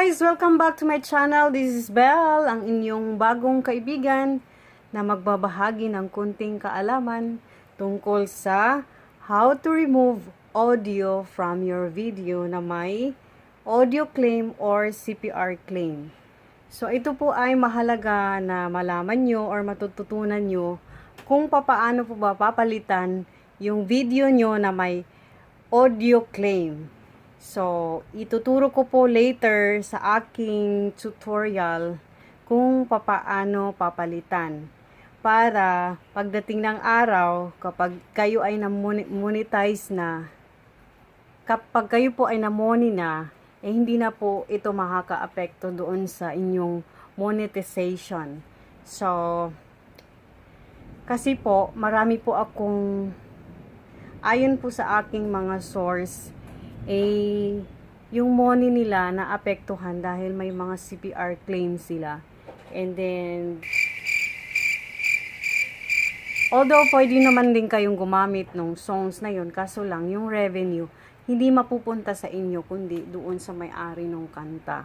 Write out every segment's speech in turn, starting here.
guys! Welcome back to my channel. This is Belle, ang inyong bagong kaibigan na magbabahagi ng kunting kaalaman tungkol sa how to remove audio from your video na may audio claim or CPR claim. So ito po ay mahalaga na malaman nyo or matututunan nyo kung papaano po ba papalitan yung video nyo na may audio claim. So, ituturo ko po later sa aking tutorial kung papaano papalitan. Para pagdating ng araw, kapag kayo ay na-monetize na, kapag kayo po ay na-money na, hindi na po ito makaka-apekto doon sa inyong monetization. So, kasi po, marami po akong, ayon po sa aking mga source, yung money nila na apektuhan dahil may mga CPR claims sila. And then, although pwede naman din kayong gumamit ng songs na yun, kaso lang yung revenue, hindi mapupunta sa inyo, kundi doon sa may-ari ng kanta.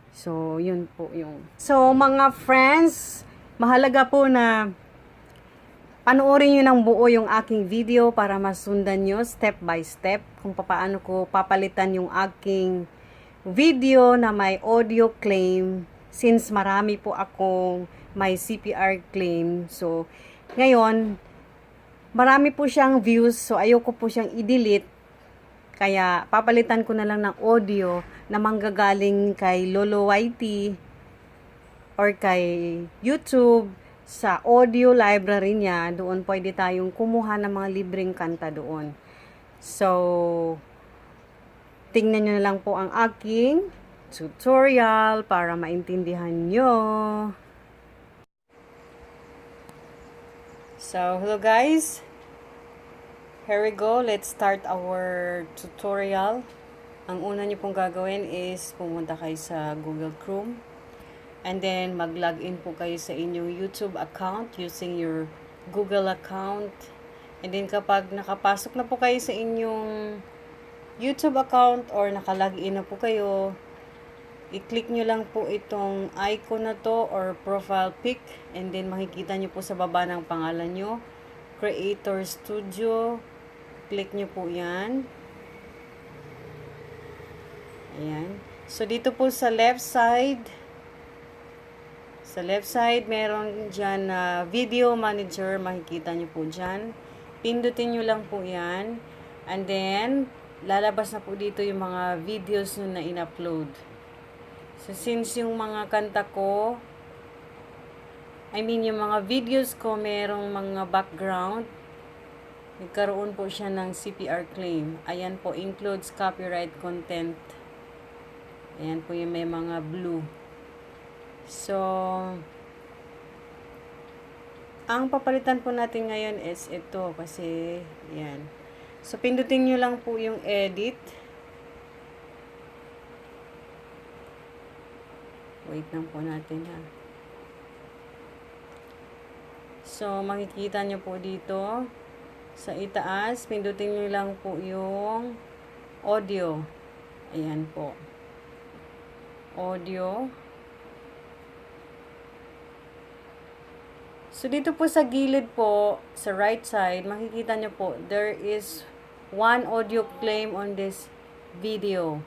So, yun po yung. So, mga friends, mahalaga po na panoorin nyo ng buo yung aking video para masundan nyo step by step kung paano ko papalitan yung aking video na may audio claim since marami po akong may CPR claim. So, ngayon, marami po siyang views so ayoko po siyang i-delete. Kaya, papalitan ko na lang ng audio na manggagaling kay Lolo YT or kay YouTube. Sa audio library niya, doon pwede tayong kumuha ng mga libreng kanta doon. So, tingnan nyo na lang po ang aking tutorial para maintindihan nyo. So, hello guys. Here we go. Let's start our tutorial. Ang una nyo pong gagawin is pumunta kayo sa Google Chrome. And then, mag-login po kayo sa inyong YouTube account using your Google account. And then, kapag nakapasok na po kayo sa inyong YouTube account or nakalogin na po kayo, i-click nyo lang po itong icon na to or profile pic. And then, makikita nyo po sa baba ng pangalan nyo, Creator Studio. Click nyo po yan. Ayan. So, dito po sa left side, meron dyan na video manager. Makikita nyo po dyan. Pindutin nyo lang po yan. And then, lalabas na po dito yung mga videos na in-upload. So, since yung mga kanta ko, yung mga videos ko, merong mga background, nagkaroon po siya ng CPR claim. Ayan po, includes copyright content. Ayan po yung may mga blue. So, ang papalitan po natin ngayon is ito kasi, yan. So, pindutin nyo lang po yung edit. Wait lang po natin ha. So, makikita nyo po dito sa itaas, pindutin nyo lang po yung audio. Ayan po. Audio. So, dito po sa gilid po, sa right side, makikita nyo po, there is one audio claim on this video.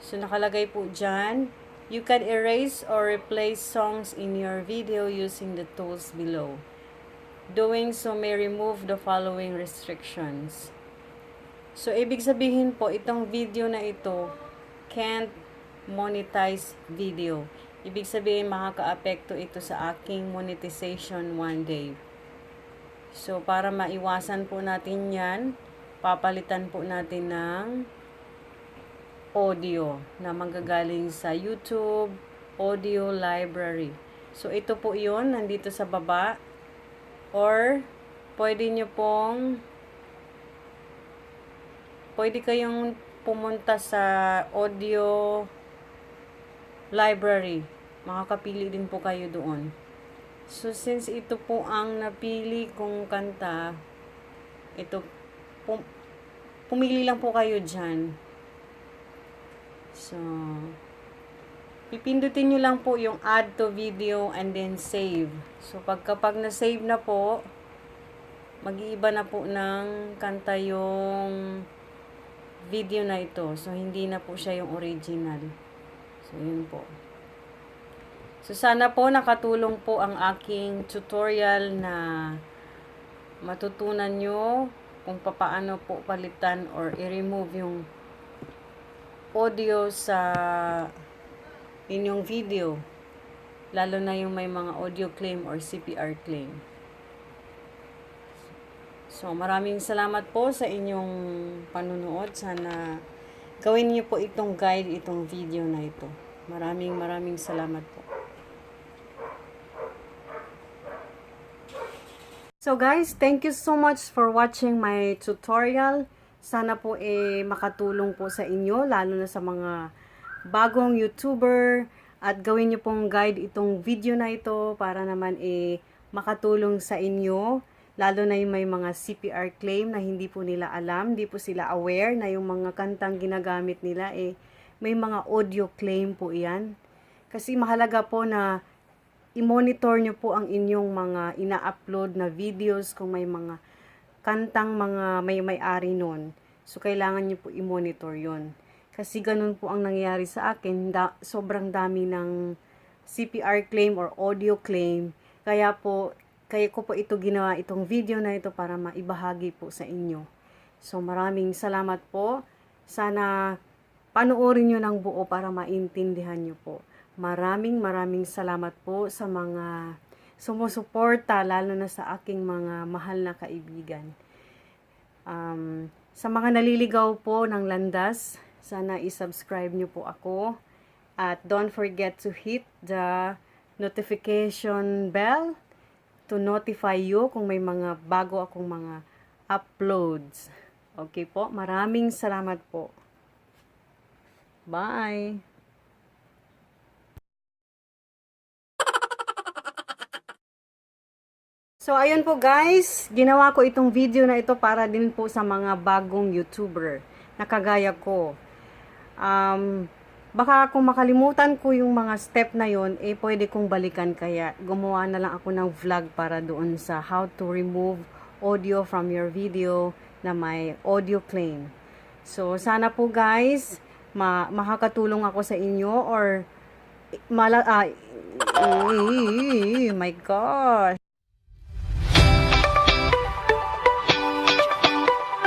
So, nakalagay po dyan, you can erase or replace songs in your video using the tools below. Doing so may remove the following restrictions. So, ibig sabihin po, itong video na ito, can't monetize video. Ibig sabihin, makaka-apekto ito sa aking monetization one day. So, para maiwasan po natin yan, papalitan po natin ng audio na manggagaling sa YouTube Audio Library. So, ito po yun, nandito sa baba. Or, pwede kayong pumunta sa audio library. Makakapili din po kayo doon. So, since ito po ang napili kong kanta, ito, pumili lang po kayo dyan. So, pipindutin nyo lang po yung add to video and then save. So, kapag na-save na po, mag-iiba na po ng kanta yung video na ito. So, hindi na po siya yung original. So, yun po. So, sana po nakatulong po ang aking tutorial na matutunan nyo kung paano po palitan or i-remove yung audio sa inyong video. Lalo na yung may mga audio claim or CPR claim. So, maraming salamat po sa inyong panunood. Sana gawin niyo po itong guide, itong video na ito. Maraming salamat po. So guys, thank you so much for watching my tutorial. Sana po makatulong po sa inyo, lalo na sa mga bagong YouTuber. At gawin niyo pong guide itong video na ito para naman makatulong sa inyo. Lalo na yung may mga CPR claim na hindi po nila alam, hindi po sila aware na yung mga kantang ginagamit nila may mga audio claim po iyan. Kasi mahalaga po na i-monitor nyo po ang inyong mga ina-upload na videos kung may mga kantang mga may-ari nun. So, kailangan nyo po i-monitor yon. Kasi ganun po ang nangyayari sa akin. Sobrang dami ng CPR claim or audio claim. Kaya ko po ito ginawa, itong video na ito para maibahagi po sa inyo. So, maraming salamat po. Sana panoorin nyo ng buo para maintindihan nyo po. Maraming salamat po sa mga sumusuporta, lalo na sa aking mga mahal na kaibigan. Sa mga naliligaw po ng landas, sana i-subscribe nyo po ako. At don't forget to hit the notification bell to notify you kung may mga bago akong mga uploads. Okay po, maraming salamat po. Bye! So, ayun po guys, ginawa ko itong video na ito para din po sa mga bagong YouTuber na kagaya ko. Baka kung makalimutan ko yung mga step na yon, pwede kong balikan, kaya gumawa na lang ako ng vlog para doon sa how to remove audio from your video na may audio claim. So, sana po guys, makakatulong ako sa inyo or my gosh!